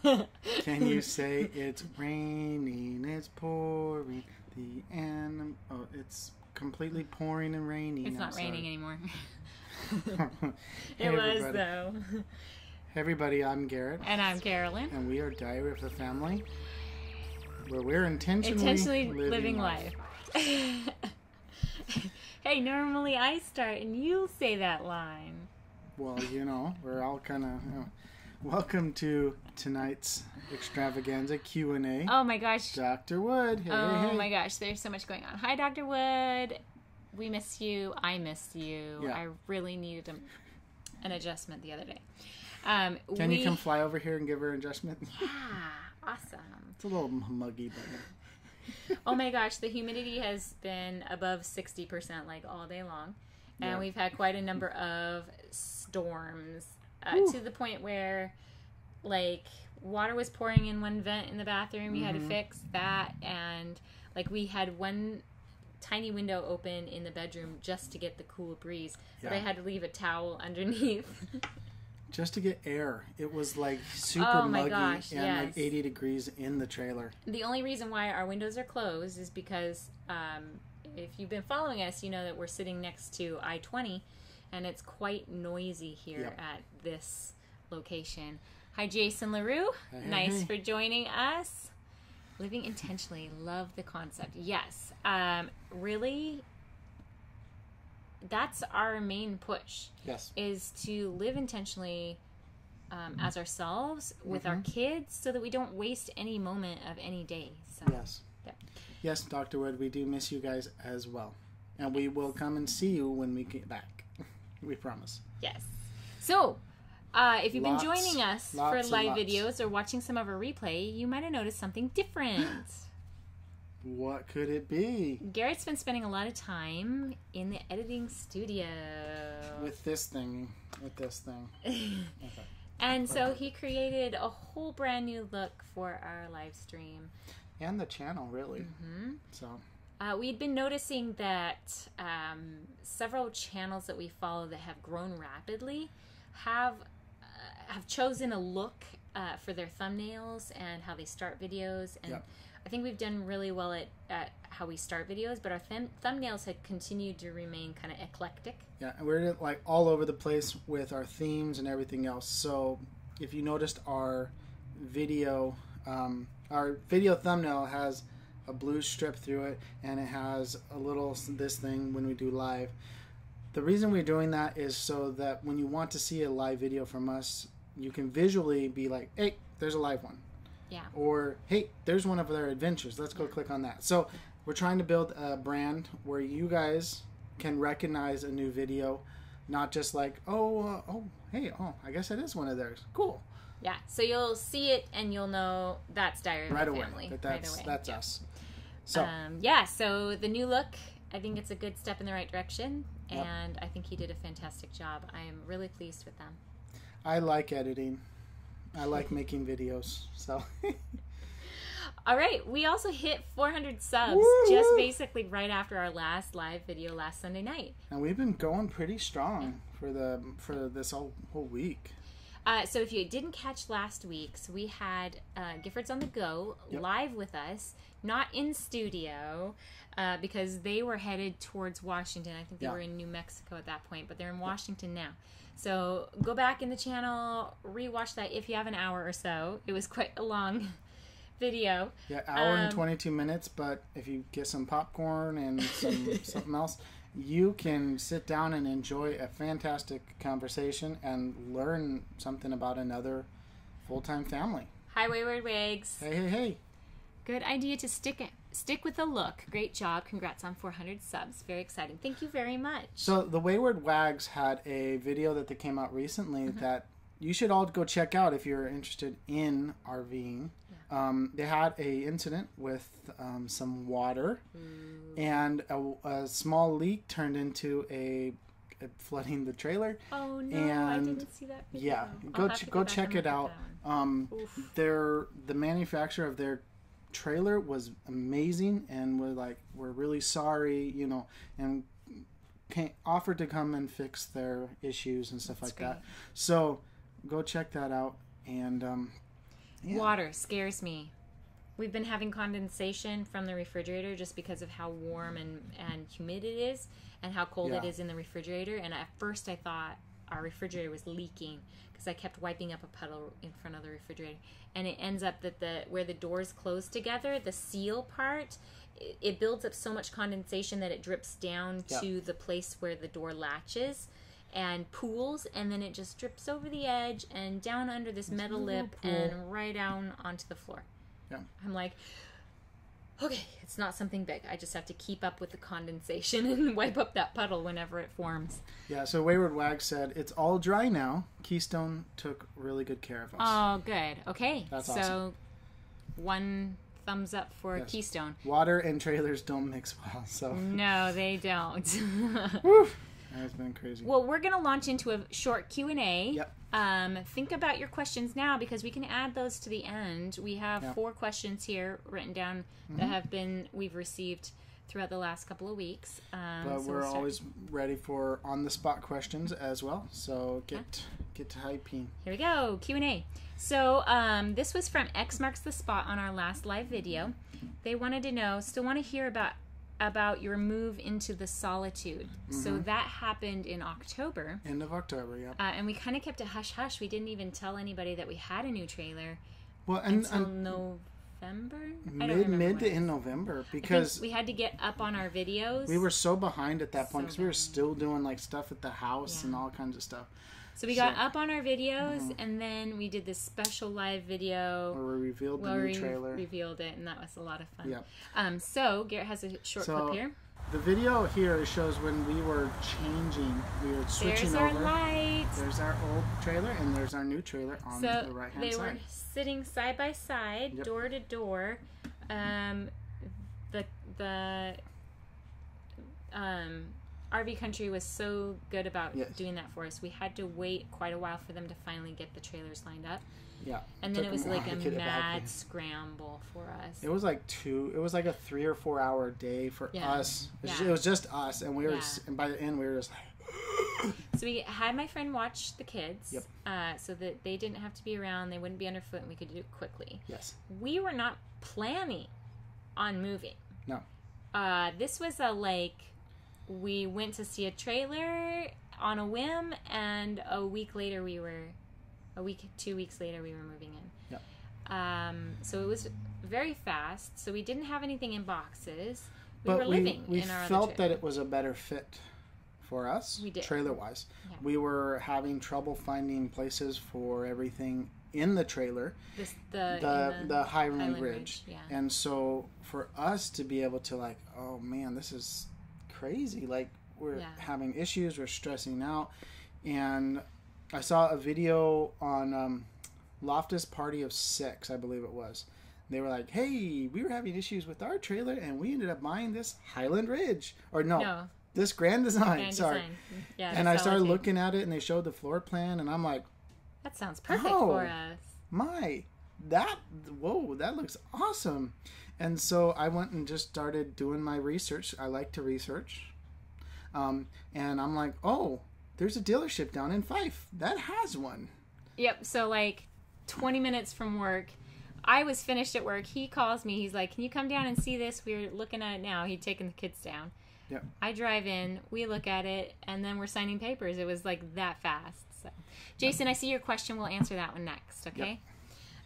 Can you say it's raining, it's pouring, it's completely pouring and raining. It's not raining anymore. Hey, It was, everybody. though. Hey everybody, I'm Garrett. And I'm Carolyn. And we are Diary of the Family, where we're intentionally living life. Hey, normally I start and you say that line. Well, we're all kind of... welcome to tonight's extravaganza Q&A. Oh my gosh. Dr. Wood. Hey, hey. My gosh, there's so much going on. Hi, Dr. Wood. We miss you. I miss you. Yeah. I really needed an adjustment the other day. Can you come fly over here and give her an adjustment? Yeah, awesome. It's a little muggy, but... Oh my gosh, the humidity has been above 60% like all day long. And Yeah. we've had quite a number of storms to the point where like water was pouring in one vent in the bathroom. We had to fix that. And like we had one tiny window open in the bedroom just to get the cool breeze. Yeah. But I had to leave a towel underneath. Just to get air. It was like super Oh my muggy gosh, and yes. like 80 degrees in the trailer. The only reason why our windows are closed is because if you've been following us, you know that we're sitting next to I-20 and it's quite noisy here Yep. at this location. Hi, Jason LaRue. Hey, Nice hey. for joining us. Living intentionally. Love the concept. Yes. Really, that's our main push. Yes. Is to live intentionally as ourselves with our kids so that we don't waste any moment of any day. So, Yes. yeah. Yes, Dr. Wood, we do miss you guys as well. And we will come and see you when we get back. We promise. Yes. So, if you've Lots, been joining us for lots and live lots. videos or watching some of our replay, you might have noticed something different. What could it be? Garrett's been spending a lot of time in the editing studio. With this thing. Okay. And so he created a whole brand new look for our live stream. And the channel, really. So, We'd been noticing that several channels that we follow that have grown rapidly have chosen a look for their thumbnails and how they start videos. And Yep. I think we've done really well at how we start videos, but our thumbnails had continued to remain kind of eclectic. yeah, and we're like all over the place with our themes and everything else. So, if you noticed our video thumbnail has a blue strip through it, and it has a little this thing when we do live. The reason we're doing that is so that when you want to see a live video from us, you can visually be like, hey, there's a live one. Yeah. Or, hey, there's one of their adventures. Let's go click on that. So we're trying to build a brand where you guys can recognize a new video, not just like, I guess it is one of theirs. Cool. Yeah, so you'll see it and you'll know that's Diary of Right the away. Family. That's Yeah. us. So, So the new look, I think it's a good step in the right direction, Yep. and I think he did a fantastic job. I am really pleased with them. I like editing. I like making videos. So, All right, we also hit 400 subs Woo! just basically right after our last live video last Sunday night. and we've been going pretty strong for this whole week. So if you didn't catch last week's, we had Giffords on the Go Yep. live with us, not in studio, because they were headed towards Washington. I think they Yeah. were in New Mexico at that point, but they're in Washington now. So go back in the channel, rewatch that if you have an hour or so. It was quite a long video. Yeah, hour and 22 minutes, but if you get some popcorn and something else, you can sit down and enjoy a fantastic conversation and learn something about another full-time family. Hi, Wayward Wags. Hey. Good idea to stick with the look. Great job. Congrats on 400 subs. Very exciting. Thank you very much. So the Wayward Wags had a video that they came out recently that you should all go check out if you're interested in RVing. They had a incident with some water, and a small leak turned into a flooding the trailer. Oh no, and I didn't see that video. Yeah, I'll have to go back check and it look out. at that one. The manufacturer of their trailer was amazing, and we're really sorry, and offered to come and fix their issues and stuff That's like that. So go check that out, and Yeah. Water scares me. We've been having condensation from the refrigerator just because of how warm and humid it is and how cold it is in the refrigerator. And at first I thought our refrigerator was leaking because I kept wiping up a puddle in front of the refrigerator. And it ends up that where the doors close together, the seal part, it builds up so much condensation that it drips down to the place where the door latches and pools, and then it just drips over the edge and down under this metal lip and right down onto the floor. Yeah. I'm like, okay, it's not something big. I just have to keep up with the condensation and wipe up that puddle whenever it forms. Yeah, so Wayward Wag said, it's all dry now. Keystone took really good care of us. Oh, good. Okay. That's awesome. So, one thumbs up for Keystone. Water and trailers don't mix well, so. No, they don't. Woo! That's been crazy. Well, we're going to launch into a short Q&A. Yep. Think about your questions now because we can add those to the end. We have 4 questions here written down that we've received throughout the last couple of weeks. But we're always ready for on-the-spot questions as well. So get to hyping. Here we go, Q&A. So this was from X Marks the Spot on our last live video. They wanted to know, still want to hear about your move into the solitude. So that happened in October. End of October, yeah. And we kind of kept it hush-hush. We didn't even tell anybody that we had a new trailer until November? Mid to in November, because we had to get up on our videos. We were so behind at that point because we were still doing like stuff at the house and all kinds of stuff. So we got up on our videos, and then we did this special live video where we revealed the new trailer. Revealed it, and that was a lot of fun. Yeah. So Garrett has a short clip here. The video here shows when we were changing, we were switching over. There's our lights. There's our old trailer, and there's our new trailer on the right-hand side. They were sitting side by side, door to door. The RV Country was so good about doing that for us. We had to wait quite a while for them to finally get the trailers lined up. Yeah. And then it was like a mad scramble for us. It was like a 3 or 4 hour day for us. It was just us, and we were and by the end we were just like So we had my friend watch the kids so that they didn't have to be around, they wouldn't be underfoot, and we could do it quickly. Yes. We were not planning on moving. No. This was we went to see a trailer on a whim, and 2 weeks later we were moving in. Yeah. So it was very fast. So we didn't have anything in boxes. We we felt that it was a better fit for us, trailer-wise. Yeah. We were having trouble finding places for everything in the trailer. The Highland Ridge. Yeah. And so for us to be able to oh man, this is crazy. We're having issues, we're stressing out. And I saw a video on Loftus Party of 6, I believe it was. They were like, hey, we were having issues with our trailer and we ended up buying this Highland Ridge. This Grand Design. Yeah, and I started looking at it and they showed the floor plan and I'm like, that sounds perfect for us. That looks awesome. And so I went and just started doing my research. I like to research. And I'm like, oh, there's a dealership down in Fife that has one. Yep. So 20 minutes from work, I was finished at work. He calls me. He's like, can you come down and see this? We're looking at it now. He'd taken the kids down. Yep. I drive in, we look at it, and then we're signing papers. It was that fast. So, Jason, I see your question. We'll answer that one next. Okay.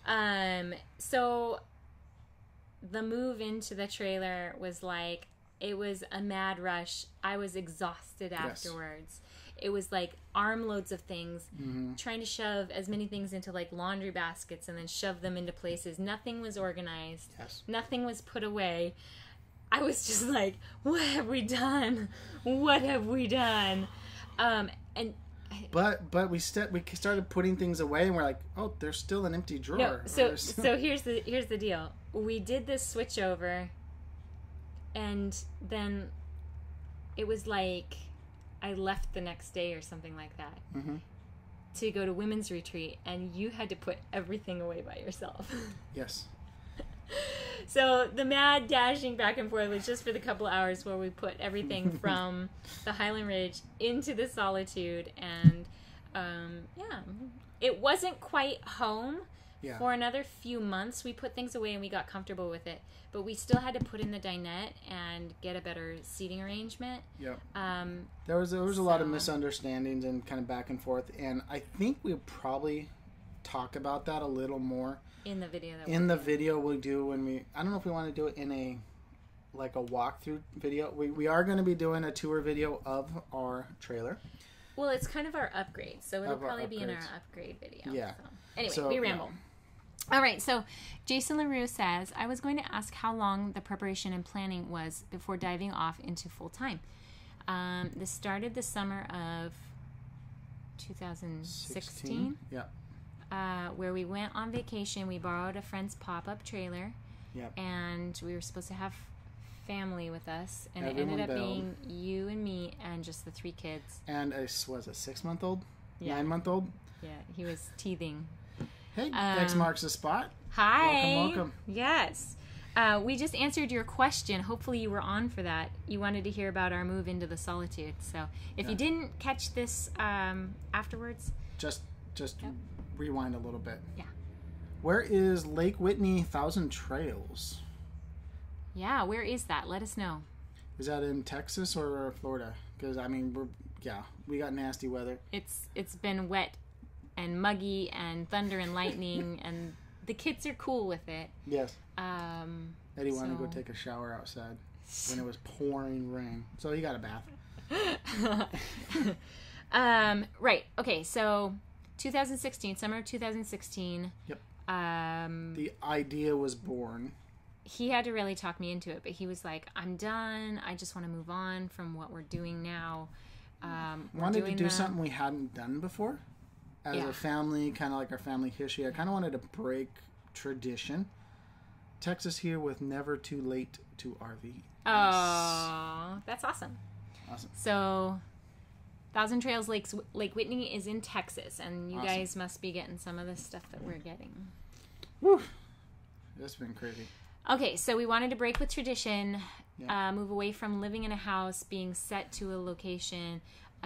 Yep. So the move into the trailer was it was a mad rush. I was exhausted afterwards. It was armloads of things, trying to shove as many things into laundry baskets and then shove them into places. Nothing was organized. Yes. Nothing was put away. I was just what have we done? What have we done? But we started putting things away and we're like, oh, there's still an empty drawer. No, so here's the deal. We did this switch over, and then it was I left the next day or something like that to go to women's retreat, and you had to put everything away by yourself. Yes. So the mad dashing back and forth was just for the couple hours where we put everything from the Highland Ridge into the Solitude, and it wasn't quite home, Yeah. For another few months, we put things away and we got comfortable with it. But we still had to put in the dinette and get a better seating arrangement. Yep. There was a lot of misunderstandings and kind of back and forth. And I think we'll probably talk about that a little more. In the video. Video we'll do when we... I don't know if we want to do it in a walkthrough video. We are going to be doing a tour video of our trailer. Well, it's kind of our upgrade. So it'll probably be in our upgrade video. Yeah. So, anyway, we ramble. Yeah. All right, so Jason LaRue says, I was going to ask how long the preparation and planning was before diving off into full-time. This started the summer of 2016. Yeah. Where we went on vacation. We borrowed a friend's pop-up trailer. Yep. And we were supposed to have family with us. And Everyone it ended up bailed. being you and me and just the 3 kids. And was a 6-month-old? Yeah. 9-month-old? Yeah, he was teething. Hey, X marks the spot. Hi. Welcome. Yes. We just answered your question. Hopefully you were on for that. You wanted to hear about our move into the solitude. So if you didn't catch this afterwards... Just rewind a little bit. Yeah. Where is Lake Whitney Thousand Trails? Yeah, where is that? Let us know. Is that in Texas or Florida? Because, I mean, we got nasty weather. It's been wet and muggy and thunder and lightning, and the kids are cool with it. Yes. Eddie wanted to go take a shower outside when it was pouring rain, so he got a bath. Right. Okay. So, 2016, summer of 2016. Yep. The idea was born. He had to really talk me into it, but he was like, "I'm done. I just want to move on from what we're doing now." Wanted to do something we hadn't done before. As a family, kind of like our family history, I kind of wanted to break tradition. Texas here with never too late to RV. Oh, that's awesome. Awesome. So, Thousand Trails Lake Whitney is in Texas, and you guys must be getting some of the stuff that we're getting. Woo! That's been crazy. Okay, so we wanted to break with tradition, move away from living in a house, being set to a location,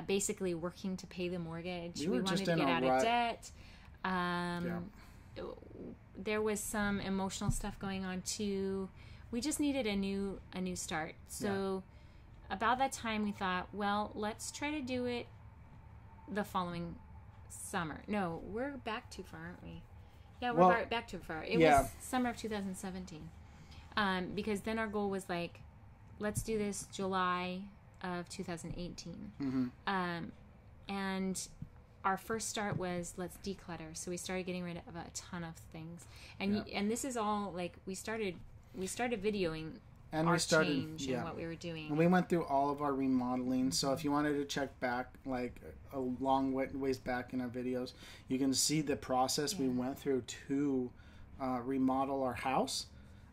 basically working to pay the mortgage. We wanted to get out of debt. There was some emotional stuff going on too. We just needed a new start. So about that time we thought, well, let's try to do it the following summer. No, we're back too far, aren't we? Yeah, we're back too far. It was summer of 2017. Because then our goal was like, let's do this July of 2018. Mm-hmm. And our first start was let's declutter. So we started getting rid of a ton of things. And this is all like we started videoing and our change and what we were doing. And we went through all of our remodeling. So if you wanted to check back like a long ways back in our videos, you can see the process we went through to remodel our house.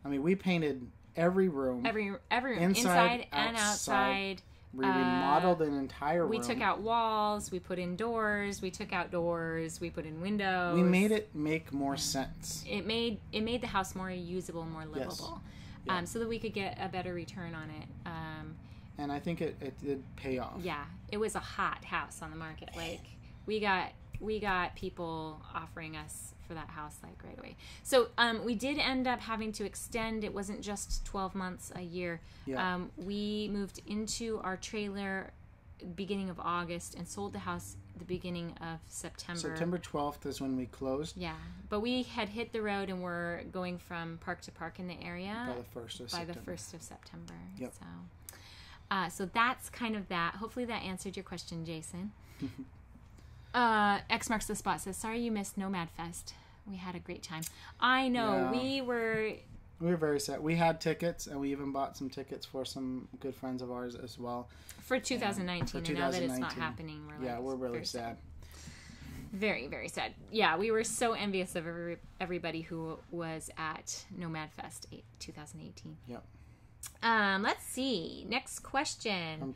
I mean, we painted every room. Every room. Inside and outside. We remodeled an entire room. We took out walls. We put in doors. We took out doors. We put in windows. We made it make more sense. It made the house more usable, more livable, so that we could get a better return on it. And I think it did pay off. Yeah, it was a hot house on the market. Like we got people offering us for that house like right away. So we did end up having to extend. It wasn't just 12 months, a year. Yeah. We moved into our trailer beginning of August and sold the house the beginning of September. September 12th is when we closed. Yeah, but we had hit the road and we're going from park to park in the area by the 1st of September. Yep. So that's kind of that. Hopefully that answered your question, Jason. X marks the spot says, sorry you missed Nomad Fest. We had a great time. I know. Yeah. We were very sad. We had tickets, and we even bought some tickets for some good friends of ours as well. For 2019, and now that it's not happening, we're really sad. Very, very sad. Yeah, we were so envious of everybody who was at Nomad Fest 2018. Yep. Let's see. Next question.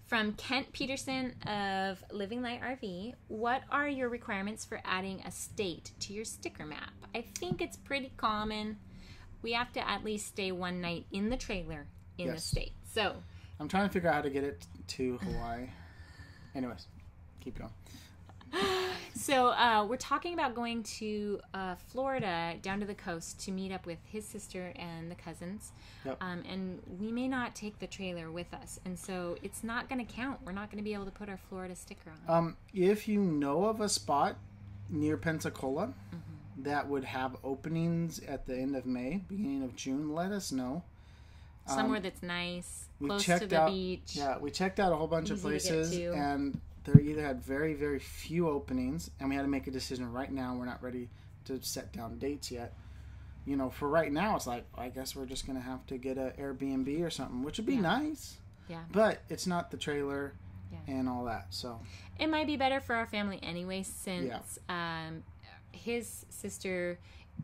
From Kent Peterson of Living Light RV. What are your requirements for adding a state to your sticker map? I think it's pretty common. We have to at least stay one night in the trailer in the state. So I'm trying to figure out how to get it to Hawaii. Anyways, keep going. So we're talking about going to Florida, down to the coast, to meet up with his sister and the cousins. Yep. And we may not take the trailer with us, and so it's not going to count. We're not going to be able to put our Florida sticker on. If you know of a spot near Pensacola that would have openings at the end of May, beginning of June, let us know. Somewhere that's nice, close to the beach. Yeah, we checked out a whole bunch of Easy to get places, to. and they either had very, very few openings, and we had to make a decision right now. We're not ready to set down dates yet. You know, for right now, it's like, I guess we're just going to have to get an Airbnb or something, which would be nice. Yeah. But it's not the trailer and all that, so. It might be better for our family anyway, since his sister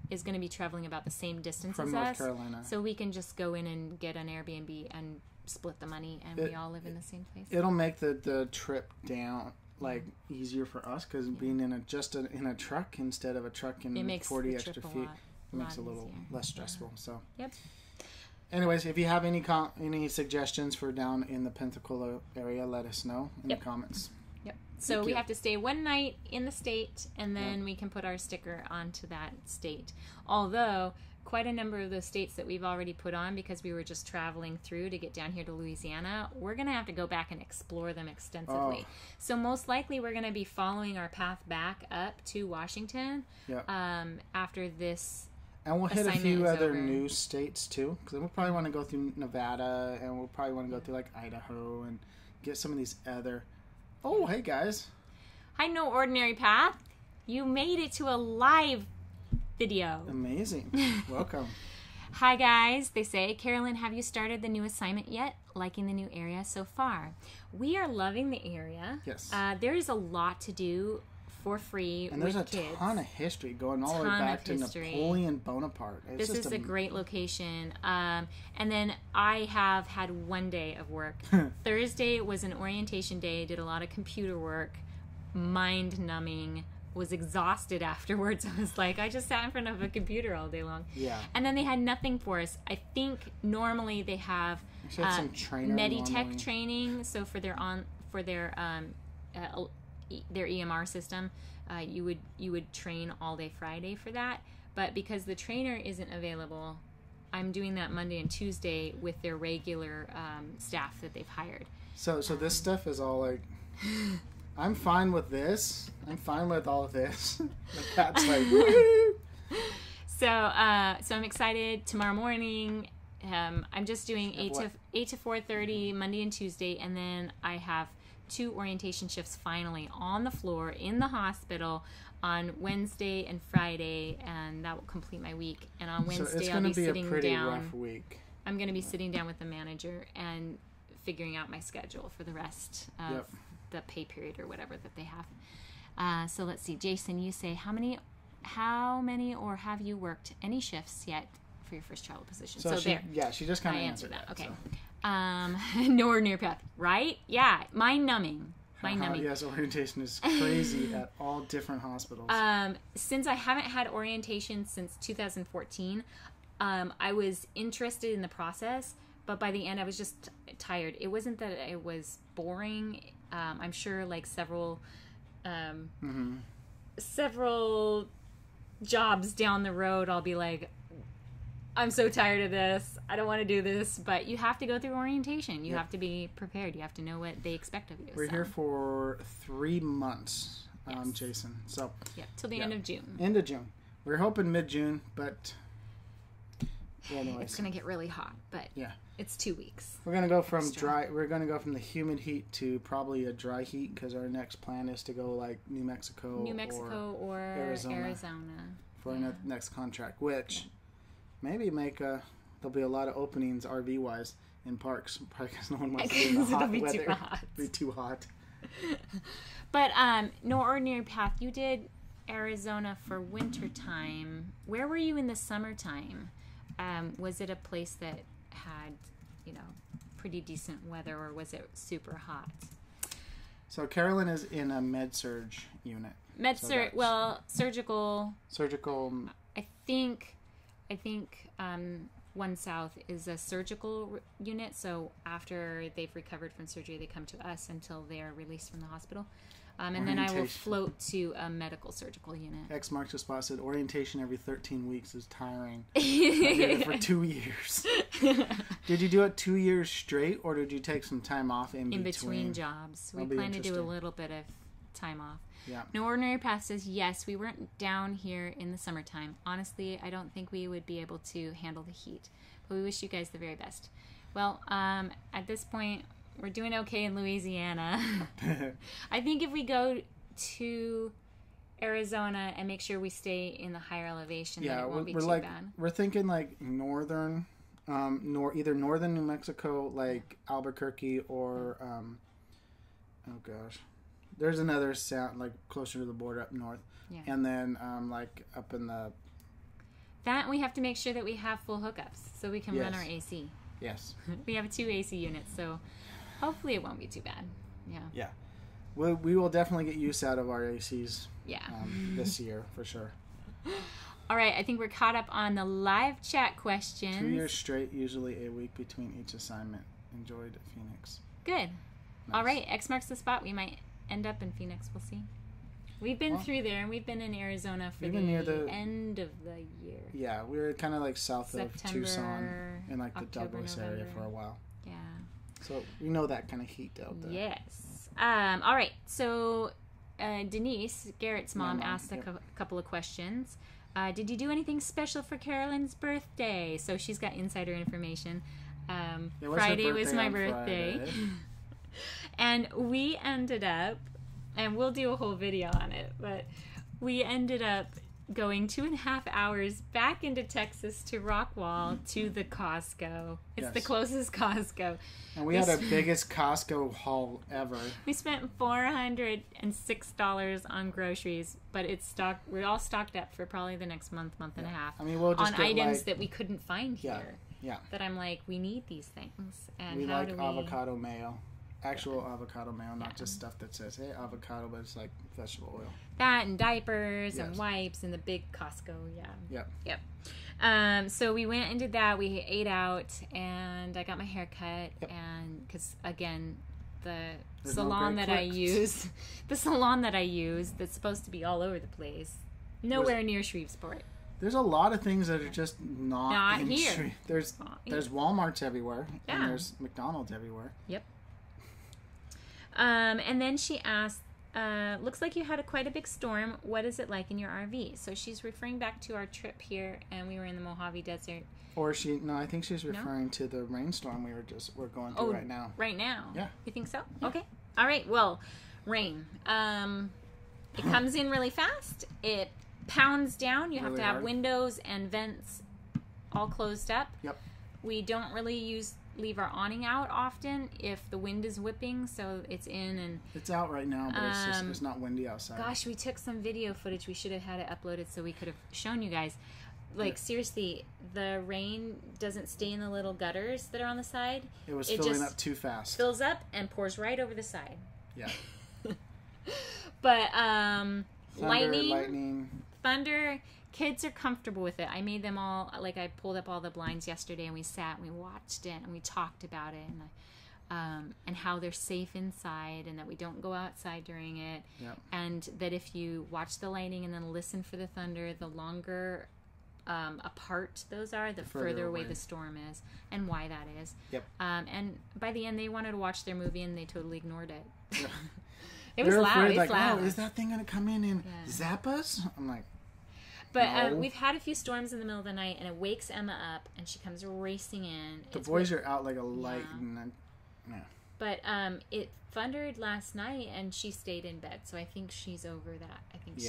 is going to be traveling about the same distance from as North us. Carolina. So we can just go in and get an Airbnb and split the money, and we all live in the same place. It'll make the trip down easier for us, because being in a truck instead of a truck and 40 extra feet, it makes it a little less stressful. So anyways, if you have any suggestions for down in the Pensacola area, let us know in the comments. So we have to stay one night in the state, and then we can put our sticker onto that state. Although quite a number of those states that we've already put on, because we were just traveling through to get down here to Louisiana, we're going to have to go back and explore them extensively. So most likely we're going to be following our path back up to Washington after this. And we'll hit a few other new states too, because we'll probably want to go through Nevada, and we'll probably want to go through like Idaho and get some of these other... Oh, hey guys. Hi, No Ordinary Path. You made it to a live video. Amazing. Welcome. Hi guys, they say. Carolyn, have you started the new assignment yet? Liking the new area so far? We are loving the area. Yes. There is a lot to do for free and with there's kids. A ton of history going all the way back to Napoleon Bonaparte. This is a great location. And then I have had one day of work. Thursday was an orientation day. Did a lot of computer work. Mind-numbing. Was exhausted afterwards. I was like, I just sat in front of a computer all day long. Yeah. And then they had nothing for us. I think normally they have some Meditech training. So for their EMR system, you would train all day Friday for that. But because the trainer isn't available, I'm doing that Monday and Tuesday with their regular staff that they've hired. So this stuff is all like, I'm fine with this. I'm fine with all of this. That's like, woo! So I'm excited. Tomorrow morning, I'm just doing 8 to 4:30 Monday and Tuesday, and then I have 2 orientation shifts finally on the floor in the hospital on Wednesday and Friday, and that will complete my week. And on Wednesday, I'll be sitting down. Rough week. I'm going to be sitting down with the manager and figuring out my schedule for the rest of the pay period or whatever that they have. So let's see, Jason, you say how many, or have you worked any shifts yet for your first travel position? So she just kind of answered that. Okay. So. No Ordinary Path, right? Yeah, mind-numbing. Yes, orientation is crazy at all different hospitals. Since I haven't had orientation since 2014, I was interested in the process, but by the end I was just tired. It wasn't that it was boring. I'm sure like several jobs down the road I'll be like, I'm so tired of this. I don't want to do this. But you have to go through orientation. You have to be prepared. You have to know what they expect of you. We're here for 3 months, Jason. So till the end of June. End of June. We're hoping mid-June, but anyways. It's going to get really hot, but it's 2 weeks. We're going to go from dry. We're going to go from the humid heat to probably a dry heat, because our next plan is to go like New Mexico or Arizona for our next contract, which maybe there'll be a lot of openings RV wise in parks, probably because no one wants to be in the hot weather. It'll be too hot. But No Ordinary Path, you did Arizona for winter time. Where were you in the summertime? Was it a place that had, pretty decent weather, or was it super hot? So Carolyn is in a med-surg unit. Surgical. Surgical. I think One South is a surgical unit, so after they've recovered from surgery, they come to us until they are released from the hospital. And then I will float to a medical surgical unit. X marks the spot said orientation every 13 weeks is tiring. I did it for 2 years. Did you do it 2 years straight, or did you take some time off in between? In between jobs. We plan to do a little bit of time off. Yeah. No Ordinary Path says, yes, we weren't down here in the summertime. Honestly, I don't think we would be able to handle the heat. But we wish you guys the very best. Well, at this point, we're doing okay in Louisiana. I think if we go to Arizona and make sure we stay in the higher elevation, then it won't be too bad. We're thinking like northern, either northern New Mexico, like Albuquerque, or oh gosh, there's another sound like closer to the border up north, and then like up in the. That we have to make sure that we have full hookups so we can run our AC. Yes. We have 2 AC units, so hopefully it won't be too bad. Yeah. Yeah. We will definitely get use out of our ACs. Yeah. This year for sure. All right, I think we're caught up on the live chat questions. 2 years straight, usually a week between each assignment. Enjoyed Phoenix. Good. Nice. All right, X marks the spot. We might end up in Phoenix. We'll see. We've been through there, and we've been in Arizona for the end of the year. Yeah, we were kind of like south of Tucson in like the October, Douglas November. area for a while. Yeah. So we know that kind of heat out there. Yes. All right. So Denise, Garrett's mom, asked a couple of questions. Did you do anything special for Carolyn's birthday? So she's got insider information. Friday was my birthday. And we ended up, and we'll do a whole video on it, but we ended up going 2.5 hours back into Texas to Rockwall to the Costco. It's the closest Costco. And we had our biggest Costco haul ever. We spent $406 on groceries, but it's stocked. We're all stocked up for probably the next month and a half. I mean, we'll just on items that we couldn't find here. Yeah. That I'm like, we need these things. And we how like do we... avocado mayo. Actual avocado mayo, not just stuff that says, hey, avocado, but it's like vegetable oil. That and diapers and wipes and the big Costco, Yep. So we went and did that. We ate out, and I got my hair cut. And because, again, the salon that I use, that's supposed to be all over the place, nowhere near Shreveport. There's a lot of things that are just not in here. There's Walmarts everywhere, and there's McDonald's everywhere. Yep. And then she asked, looks like you had quite a big storm. What is it like in your RV? So she's referring back to our trip here, and we were in the Mojave Desert. Or I think she's referring to the rainstorm we're going through right now. Right now? Yeah. You think so? Yeah. Okay. All right. Well, rain. It comes in really fast. It pounds down. You have to have windows and vents all closed up. Yep. We don't really leave our awning out often if the wind is whipping, so it's in and it's out right now, but it's not windy outside. Gosh, we took some video footage. We should have had it uploaded so we could have shown you guys. Like, seriously, the rain doesn't stay in the little gutters that are on the side. It was filling up too fast. Fills up and pours right over the side. Yeah. But lightning, thunder. Kids are comfortable with it. I made them all, I pulled up all the blinds yesterday, and we sat and we watched it and we talked about it, and how they're safe inside, and that we don't go outside during it. Yep. And that if you watch the lightning and then listen for the thunder, the longer apart those are, the further away the storm is, and why that is. Yep. And by the end, they wanted to watch their movie, and they totally ignored it. Yeah. It was loud. Afraid, loud. Oh, is that thing going to come in and zap us? I'm like, but no. We've had a few storms in the middle of the night, and it wakes Emma up, and she comes racing in. The boys are out like a light. Yeah. But it thundered last night, and she stayed in bed, so I think she's over that. I think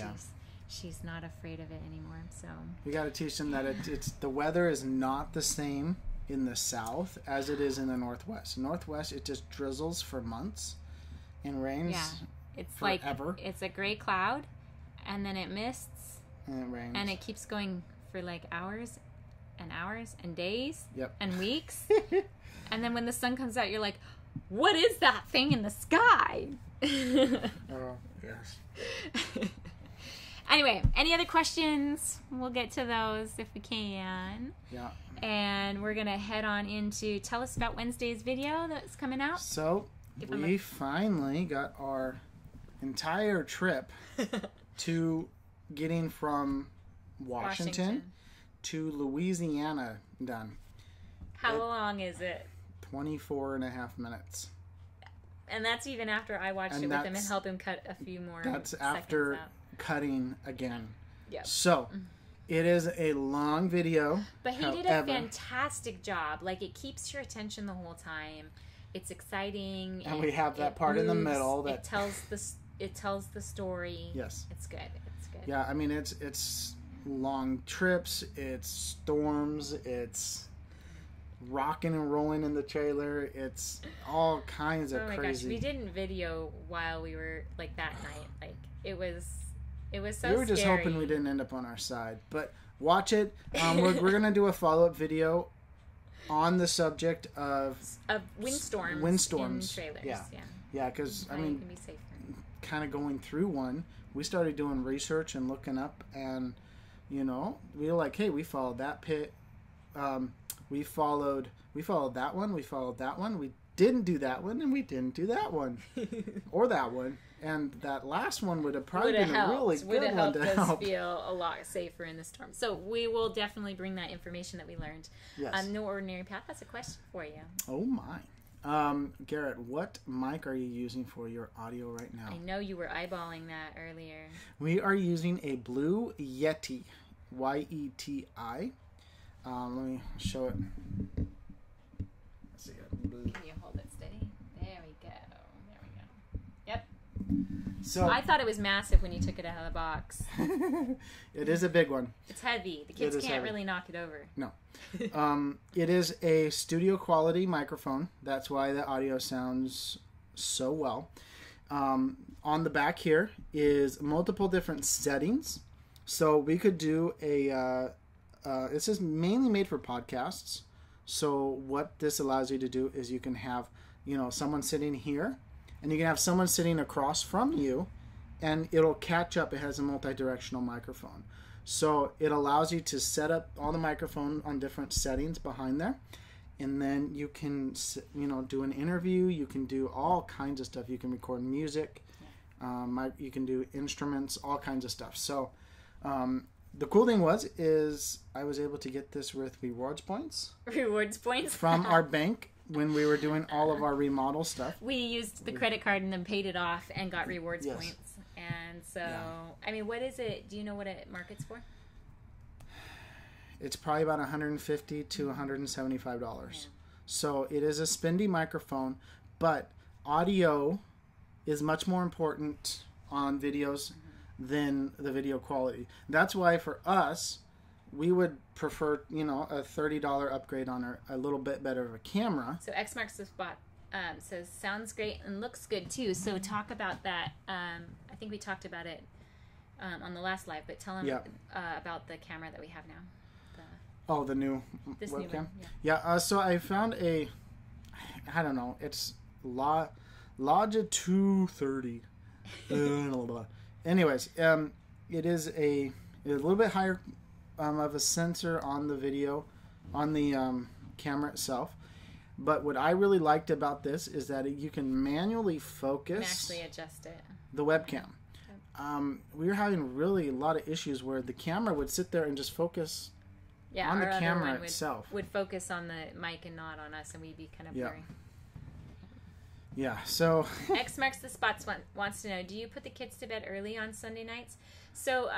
she's not afraid of it anymore. So we got to teach them that it's the weather is not the same in the south as it is in the northwest. Northwest, it just drizzles for months and rains. Yeah, it's forever. It's a gray cloud, and then it mists. And it rains. And it keeps going for hours and hours and days and weeks. And then when the sun comes out, you're like, what is that thing in the sky? Oh, yes. Anyway, any other questions? We'll get to those if we can. Yeah. And we're going to head on into tell us about Wednesday's video that's coming out. So, we finally got our entire trip to getting from Washington to Louisiana done. How long is it? 24 and a half minutes. And that's even after I watched it with him and help him cut a few more. That's after cutting again. Yep. So, it is a long video. But he did a fantastic job. Like, it keeps your attention the whole time. It's exciting. And we have that part in the middle that it tells the story. Yes. It's good. It's good. Yeah, I mean it's long trips, it's storms, it's rocking and rolling in the trailer, it's all kinds of crazy. Oh my gosh, we didn't video while we were like that night. Like it was so scary. We were just hoping we didn't end up on our side. But watch it. We're gonna do a follow-up video on the subject of windstorms in trailers. Yeah, because I mean, kind of going through one, we started doing research and looking up, and we were like, hey, we followed that pit, we followed that one, we didn't do that one, and we didn't do that one or that one, and that last one would have probably been a really good one to help us feel a lot safer in the storm. So we will definitely bring that information that we learned. Yes. No Ordinary Path has a question for you. Oh my. Garrett, what mic are you using for your audio right now? I know you were eyeballing that earlier. We are using a Blue Yeti, Y-E-T-I. Let me show it. Let's see it. Can you hold it steady? There we go. Yep. So I thought it was massive when you took it out of the box. It is a big one. It's heavy. The kids can't really knock it over. No. It is a studio quality microphone. That's why the audio sounds so well. On the back here is multiple different settings. So we could do this is mainly made for podcasts. So what this allows you to do is you can have, someone sitting here, and you can have someone sitting across from you, and it'll catch up. It has a multi-directional microphone. So it allows you to set up all the microphone on different settings behind there. And then you can, do an interview. You can do all kinds of stuff. You can record music. You can do instruments, all kinds of stuff. So the cool thing is I was able to get this with rewards points. Rewards points? From our bank when we were doing all of our remodel stuff. We used the credit card and then paid it off and got rewards points. And so, I mean, what is it? Do you know what it markets for? It's probably about $150 to $175. Yeah. So it is a spendy microphone, but audio is much more important on videos than the video quality. That's why for us, we would prefer, a $30 upgrade on a little bit better of a camera. So X marks the spot. Says sounds great and looks good too. So talk about that. I think we talked about it on the last live, but tell them about the camera that we have now. The new webcam. New one, yeah. So I found I don't know. It's Logia 230. Anyways, it is a little bit higher of a sensor on the video, on the camera itself. But what I really liked about this is that you can manually focus. And actually adjust it. The webcam. We were having really a lot of issues where the camera would sit there and just focus on the camera itself. Would focus on the mic and not on us, and we'd be kind of blurry. Yeah, so... X marks the spots wants to know, do you put the kids to bed early on Sunday nights? So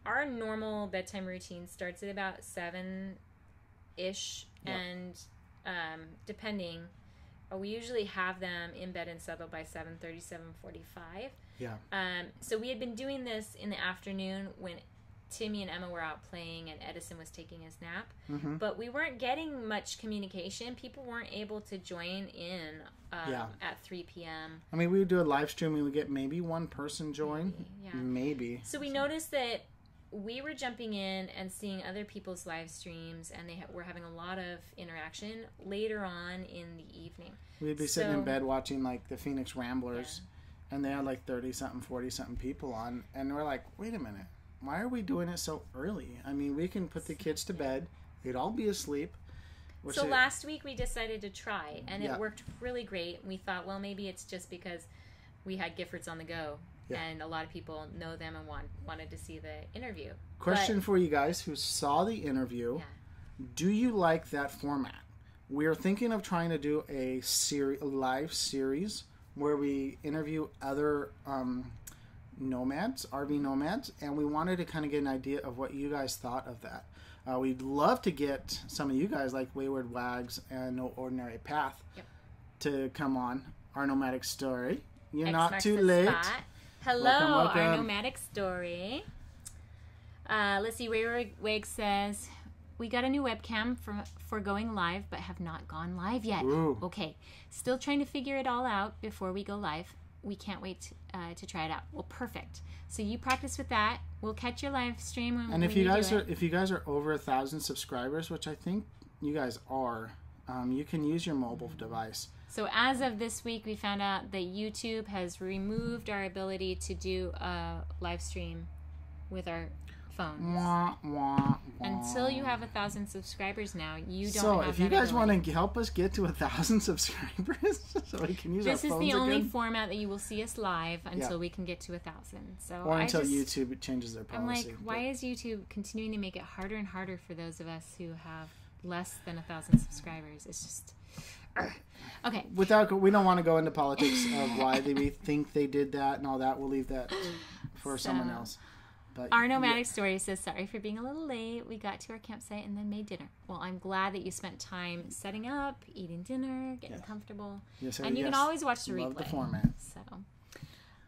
our normal bedtime routine starts at about 7-ish, and depending, we usually have them in bed and settled by 7:30, 7:45. Yeah. So we had been doing this in the afternoon when Timmy and Emma were out playing and Edison was taking his nap. Mm-hmm. But we weren't getting much communication. People weren't able to join in at 3 p.m. I mean, we would do a live stream. We would get maybe one person join. Maybe. So we noticed that we were jumping in and seeing other people's live streams, and they were having a lot of interaction later on in the evening. We'd be sitting in bed watching, like, the Phoenix Ramblers, and they had, like, 30-something, 40-something people on, and we're like, wait a minute. Why are we doing it so early? I mean, we can put the kids to bed. They'd all be asleep. So last week we decided to try, and it worked really great. We thought, well, maybe it's just because we had Giffords on the go. and a lot of people know them and wanted to see the interview. Question for you guys who saw the interview. Yeah. Do you like that format? We're thinking of trying to do a live series where we interview other nomads, RV nomads, and we wanted to kind of get an idea of what you guys thought of that. We'd love to get some of you guys like Wayward Wags and No Ordinary Path to come on our nomadic story. You're not too late. Spot. Hello, welcome. Our nomadic story. Let's see, Wayward Wag says, we got a new webcam for going live, but have not gone live yet. Ooh. Okay, still trying to figure it all out before we go live. We can't wait to try it out. Well, perfect. So you practice with that. We'll catch your live stream when if you guys are over 1,000 subscribers, which I think you guys are, you can use your mobile device. So as of this week, we found out that YouTube has removed our ability to do a live stream with our phones. Wah, wah, wah. Until you have 1,000 subscribers now, you don't So have if you guys want to help us get to 1,000 subscribers so we can use our phones again. This is the only format that you will see us live until we can get to 1,000. So or until YouTube changes their policy. I'm like, why is YouTube continuing to make it harder and harder for those of us who have less than 1,000 subscribers? It's just... Okay. We don't want to go into politics of why they think they did that and all that. We'll leave that for someone else. But our nomadic story says, sorry for being a little late. We got to our campsite and then made dinner. Well, I'm glad that you spent time setting up, eating dinner, getting comfortable. Yes, and you can always watch the replay. Love the format. So,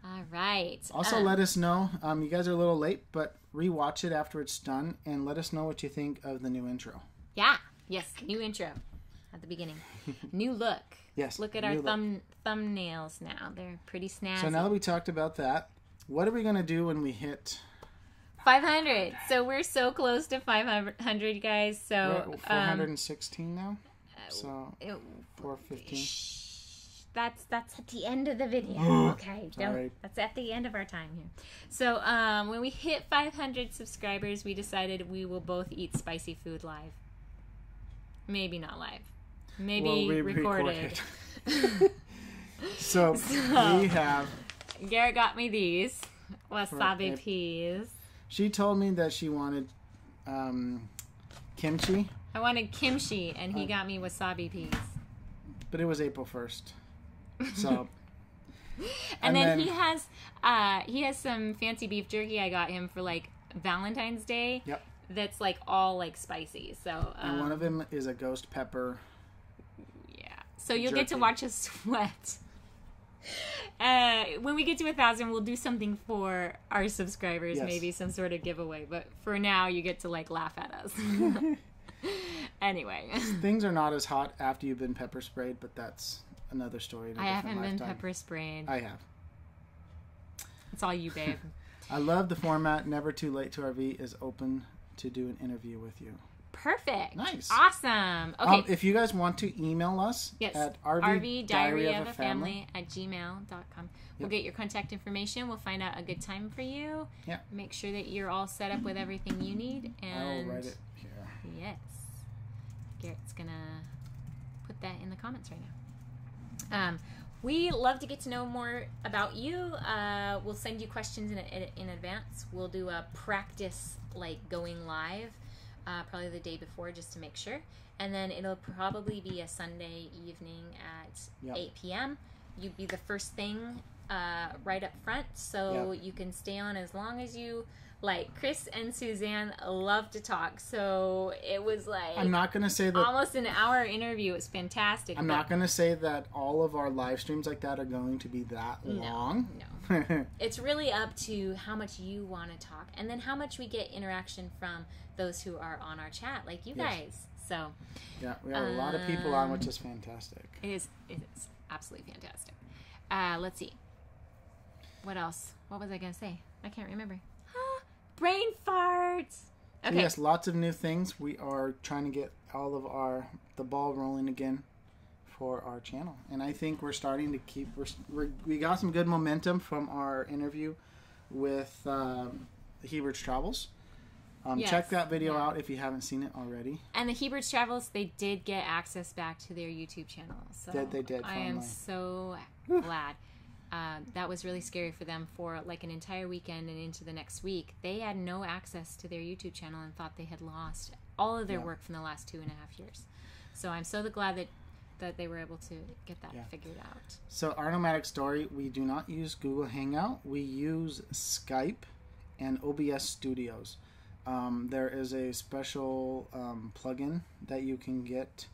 all right. Also, let us know. You guys are a little late, but rewatch it after it's done and let us know what you think of the new intro. Yeah. Yes. New intro at the beginning. New look. Yes. Look at our thumbnails now. They're pretty snazzy. So now that we talked about that, what are we going to do when we hit 500? So we're so close to 500, guys. So we're at 416 now. So 415. That's at the end of the video. Okay, Sorry. That's at the end of our time here. So when we hit 500 subscribers, we decided we will both eat spicy food live. Maybe not live. Maybe recorded. So we have. Garrett got me these wasabi peas. She told me that she wanted kimchi. I wanted kimchi, and he got me wasabi peas. But it was April 1st, so. and then he has some fancy beef jerky I got him for like Valentine's Day. Yep. That's like all like spicy. So. And one of them is a ghost pepper. Yeah. So you'll get to watch us sweat. When we get to 1,000, we'll do something for our subscribers, maybe some sort of giveaway. But for now, you get to like laugh at us. Anyway, things are not as hot after you've been pepper sprayed, but that's another story. I haven't been pepper sprayed. I have. It's all you, babe. I love the format. Never Too Late to RV is open to do an interview with you. Perfect. Nice. Awesome. Okay. If you guys want to email us at rvdiaryofaFamily@gmail.com. We'll get your contact information. We'll find out a good time for you. Yeah. Make sure that you're all set up with everything you need. And I'll write it here. Yes. Garrett's going to put that in the comments right now. We love to get to know more about you. We'll send you questions in advance. We'll do a practice like going live. Probably the day before just to make sure. And then it'll probably be a Sunday evening at 8 p.m. You'd be the first thing right up front, so you can stay on as long as you like. Chris and Suzanne love to talk, so it was like I'm not going to say that almost an hour interview. It was fantastic. I'm not going to say that all of our live streams like that are going to be that long. No. It's really up to how much you want to talk, and then how much we get interaction from those who are on our chat, like you guys. So yeah, we have a lot of people on, which is fantastic. It is absolutely fantastic. Let's see. What else? What was I going to say? I can't remember. Brain farts. Okay. So yes, lots of new things. We are trying to get all of the ball rolling again for our channel, and I think we're starting to keep. We got some good momentum from our interview with the Hebert's Travels. Check that video out if you haven't seen it already. And the Hebert's Travels, they did get access back to their YouTube channel. So they did. I am so glad. that was really scary for them for like an entire weekend and into the next week. They had no access to their YouTube channel and thought they had lost all of their work from the last 2.5 years. So I'm so glad that they were able to get that figured out. So our nomadic story, we do not use Google Hangout. We use Skype and OBS Studios. There is a special plugin that you can get.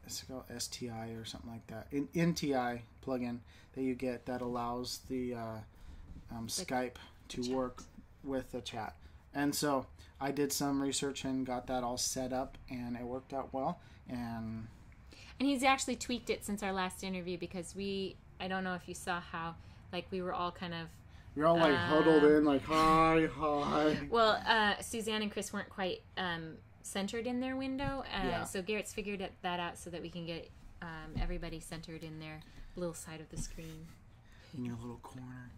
It's called STI or something like that. NTI plugin that you get that allows the Skype to work with the chat. And so I did some research and got that all set up, and it worked out well. And he's actually tweaked it since our last interview because I don't know if you saw how, like, we were all kind of... You're all, like, huddled in, like, hi. Well, Suzanne and Chris weren't quite centered in their window. So Garrett's figured that out so that we can get everybody centered in their little side of the screen. In your little corner.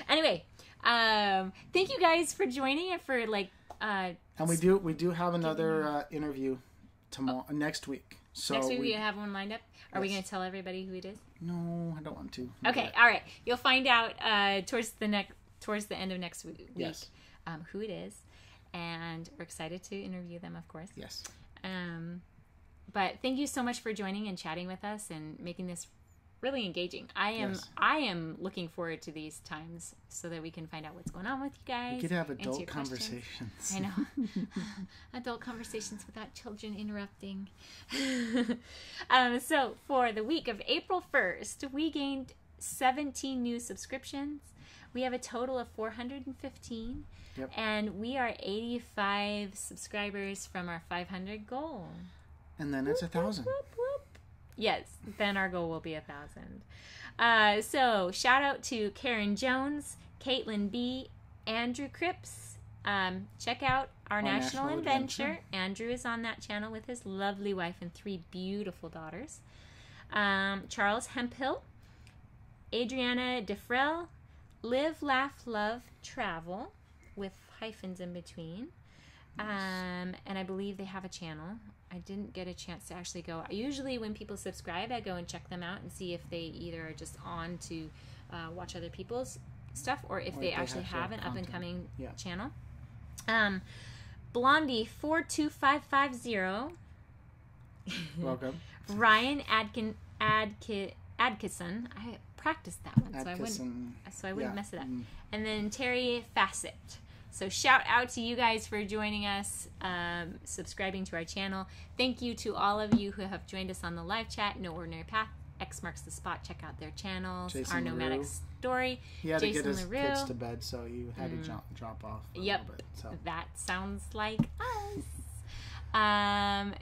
Anyway, thank you guys for joining and for, like... and we do have another interview next week. So next week we have one lined up. Are we going to tell everybody who it is? No, I don't want to. Okay, all right. You'll find out towards the end of next week who it is, and we're excited to interview them, of course. Yes. But thank you so much for joining and chatting with us and making this really engaging. I am looking forward to these times so that we can find out what's going on with you guys. We could have adult conversations. I know. Adult conversations without children interrupting. So for the week of April 1st, we gained 17 new subscriptions. We have a total of 415. Yep. And we are 85 subscribers from our 500 goal. And then it's 1,000. Yes, then our goal will be 1,000. So shout out to Karen Jones, Caitlin B, Andrew Cripps. Check out our National Adventure. Andrew is on that channel with his lovely wife and 3 beautiful daughters. Charles Hemphill, Adriana DeFrel, Live, Laugh, Love, Travel with hyphens in between. And I believe they have a channel. I didn't get a chance to actually go. Usually when people subscribe, I go and check them out and see if they either are just on to watch other people's stuff or if they actually have an up-and-coming channel. Blondie42550. Welcome. Ryan Adkison. I practiced that one, so I wouldn't mess it up. And then Terry Fassett. So shout out to you guys for joining us, subscribing to our channel. Thank you to all of you who have joined us on the live chat. No Ordinary Path, X Marks the Spot. Check out their channels. Jason our nomadic LaRue. Story. He had Jason to get his LaRue. kids to bed, so you had to drop off a little bit. So. That sounds like us.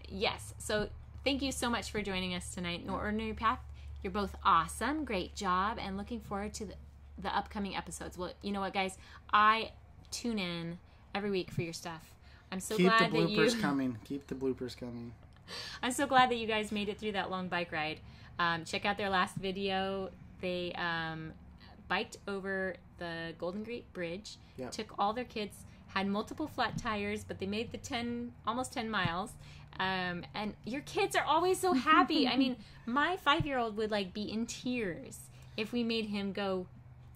Yes, so thank you so much for joining us tonight. No Ordinary Path, you're both awesome. Great job, and looking forward to the upcoming episodes. Well, you know what, guys? I tune in every week for your stuff. I'm so glad that you... Keep the bloopers coming. Keep the bloopers coming. I'm so glad that you guys made it through that long bike ride. Check out their last video. They biked over the Golden Gate Bridge, took all their kids, had multiple flat tires, but they made the almost 10 miles. And your kids are always so happy. I mean, my 5-year-old would like be in tears if we made him go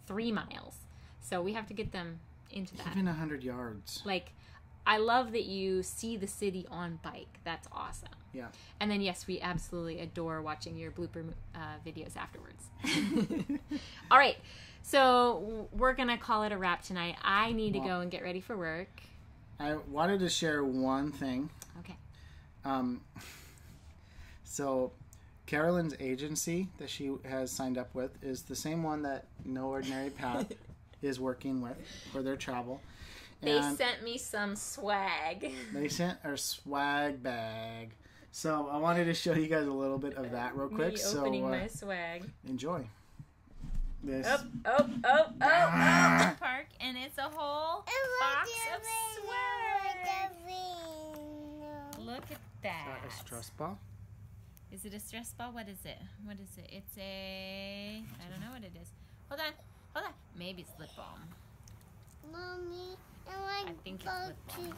3 miles. So we have to get them into that. Even 100 yards. Like, I love that you see the city on bike. That's awesome. Yeah. And then, yes, we absolutely adore watching your blooper videos afterwards. All right. So we're going to call it a wrap tonight. I need to go and get ready for work. I wanted to share one thing. Okay. So Carolyn's agency that she has signed up with is the same one that No Ordinary Path is working with for their travel. They sent me some swag. They sent our swag bag. So I wanted to show you guys a little bit of that real quick. Opening my swag. Enjoy. This. Oh. Park, and it's a whole box of swag. Look at that. Is that a stress ball? Is it a stress ball? What is it? It's a... I don't know what it is. Hold on. Maybe it's lip balm. Mommy, I think it's lip balm.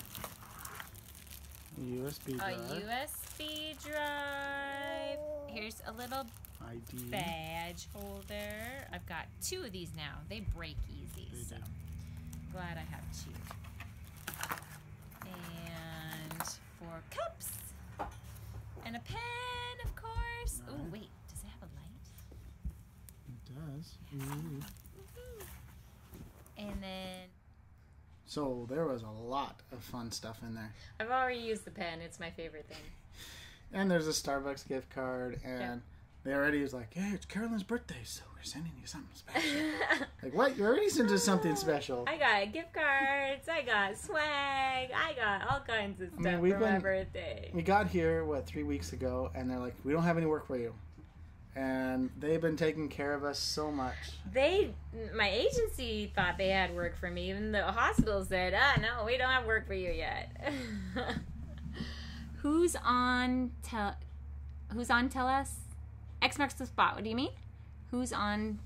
USB drive. A USB drive. Here's There's a little ID. badge holder. I've got 2 of these now. They break easy, so glad I have 2. And 4 cups. And a pen, of course. Right. Oh, wait. Does it have a light? It does. Ooh. And then So there was a lot of fun stuff in there. I've already used the pen. It's my favorite thing. And there's a Starbucks gift card, and they already was like, hey, it's Carolyn's birthday, so we're sending you something special. Like, what? You already sent us something special. I got gift cards. I got swag. I got all kinds of stuff for my birthday. We got here, 3 weeks ago, and they're like, we don't have any work for you. And they've been taking care of us so much. My agency thought they had work for me. Even the hospital said, no, we don't have work for you yet. Who's on? Tell us. X marks the spot. What do you mean? Who's on?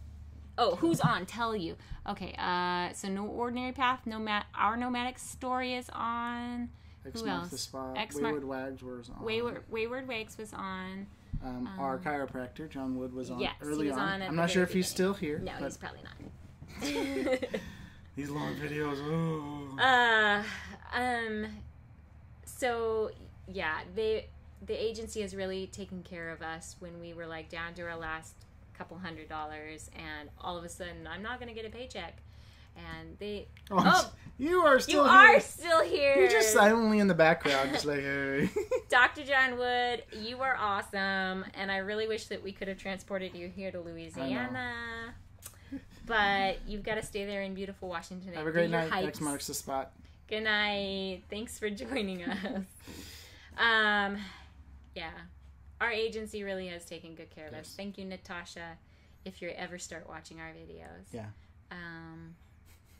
Oh, who's on? Tell you. Okay. So No Ordinary Path. Our Nomadic Story is on. X Who marks else? the spot. Wayward Wags was on. Wayward Wags was on. Our chiropractor, John Wood, was on yes, early he was on. I'm not sure if he's still here. No, he's probably not. These long videos. Oh. So yeah, the agency has really taken care of us when we were like down to our last couple $100, and all of a sudden I'm not going to get a paycheck, and they you are still here. You are still here. You're just silently in the background, just like, hey. Dr. John Wood, you are awesome, and I really wish that we could have transported you here to Louisiana. But you've got to stay there in beautiful Washington. Have a great night. X marks the spot. Good night. Thanks for joining us. Yeah. Our agency really has taken good care of us. Thank you, Natasha, if you ever start watching our videos. Yeah.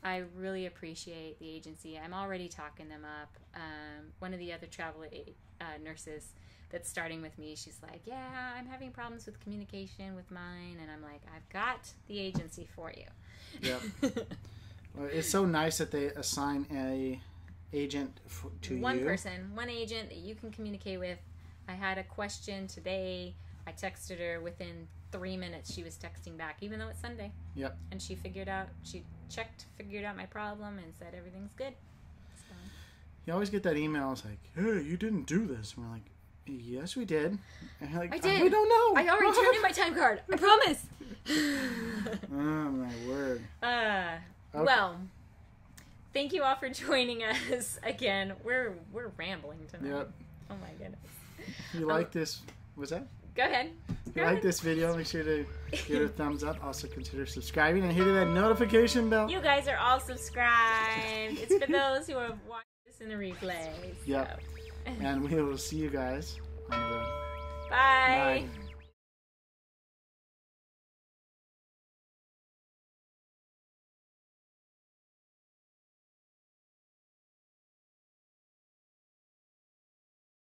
I really appreciate the agency. I'm already talking them up. One of the other travel nurses that's starting with me, she's like, yeah, I'm having problems with communication with mine. And I'm like, I've got the agency for you. Yep. Well, it's so nice that they assign a agent to you. One person, one agent that you can communicate with. I had a question today. I texted her. Within 3 minutes she was texting back, even though it's Sunday. Yep. And she figured out my problem and said everything's good. So. You always get that email. It's like, hey, you didn't do this. And we're like, yes, we did. And you're like, I did. We don't know. I already turned in my time card. I promise. Oh, my word. Okay. Well, thank you all for joining us again. We're rambling tonight. Yep. Oh my goodness. If you like this, what's that? Go ahead. If you like this video, make sure to give it a thumbs up. Also consider subscribing and hitting that notification bell. You guys are all subscribed. It's for those who are watching this in the replay. Yep. And we will see you guys on the road. Bye. Bye.